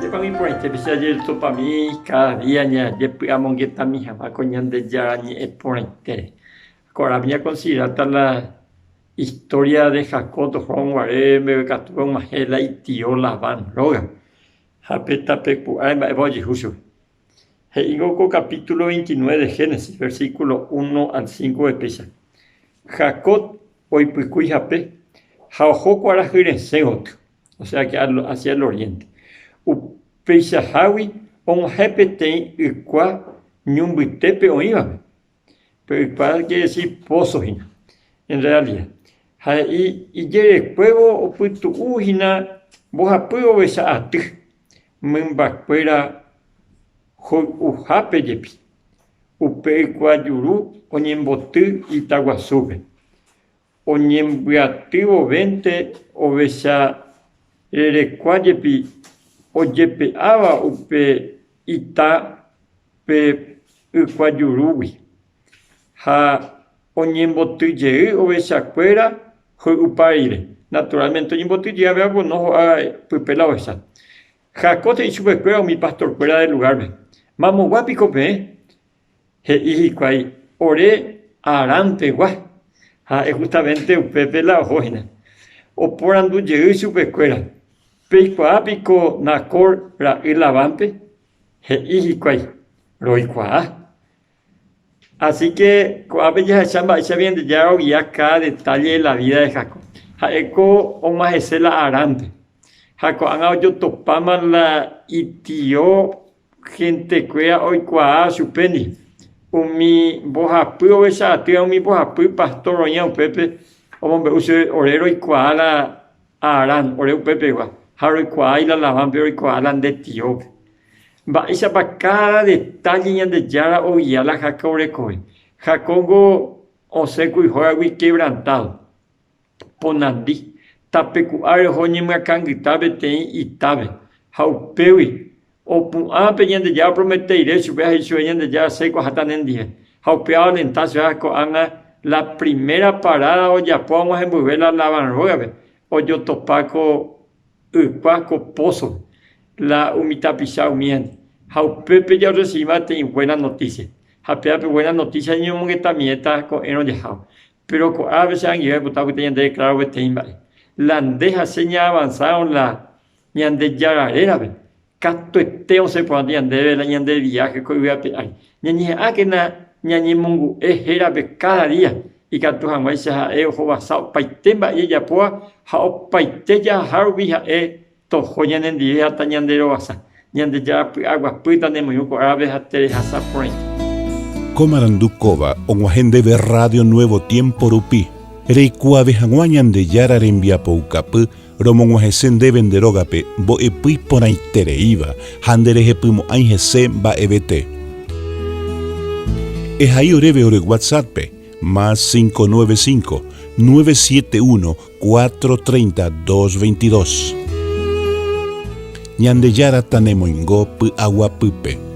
sepa mi por este pisa ayer para mí cada día ya pegamos que está mi jama con de ya ni es por este. Ahora voy a considerar la historia de Jacob Juan Guaré me catuvo majela y tío Labán roga. Japeta pecu ay me voy justo. Heigoco capítulo 29 de Génesis, versículo 1 al 5 de Pisa. Jacob hoy puicui jape jaojo para girenseot, o sea que hacia el oriente. Pisa hawi on repetei ikua nyumbitepe oiva. Pero ikua quiere decir pozo hina. En realidad. Y yere cuevo o putu uhina bojapuo besa atu. Mumbacuera ujape yepi. Upe guayuru onyembotu itaguasube. Onyembuativo 20 obesa rerequayepi oyepe ava upe ita pe uquayurui. Ha onyembotuye obesa cuera upaire. Naturalmente onyembotuye ava no pupela obesa. Jacote y su cuera mi pastor fuera del lugar. Mamo guapico pe. He ihiquai ore arante guay. Es justamente upepe la ojina. O por andu llegue su pescuera. Peicuapico nacor ra ilavampe. He ihiquai roicuá. Así que coape ya chamba ya bien de ya guía cada detalle de la vida de Jacob. Jacob o más es la arante. Jacob han yo topama la itio gente cuea hoy cuá su peni. Mi bojapu esa atia mi bojapu pastor oña pepe hombre use orero y cuala aran oreo pepe gua haro y cuala la van pero y cuala de tío va esa para cada detalle de yara o ya la jacobre coi jacongo o seco y joa wi quebrantado ponandi tapeku are hoñi ma kangitabe ten itabe hau pewi o peñande ya prometeire su vea y su de ya seco hasta en día. Haupeado en tazo anga la primera parada o ya podemos envolver la lavanroga o yo topaco upaco pozo la humita pisau mien. Haupepe ya recibate buena noticia. Haupepe buena noticia y un que también está con eno dejado. Pero con a veces han ido a que de claro que te invade. La andeja seña avanzaron la ñande ya era Cato esteo se podía andar la ñande de viaje que iba a pedir. Ñañe que ñañe mungu era cada día. Y cato jamás se ha basado paitemba y ella poa hao paiteya harvija tojo ñanen día hasta ñandero basa. Ñande ya agua puta de muy árabe hasta hasa por ahí. Comarandukova onguajende de Radio Nuevo Tiempo Rupi. Reikua vejanguañan de yara rembia poucapu. Romonguajesen de venderogape, bo epui por ahí tereiva, handereje pumo aingese ba ebete. Es ahí oreve ore WhatsApp, más 595-971-430-222. Ñande yara tanemoingo pu agua pupe.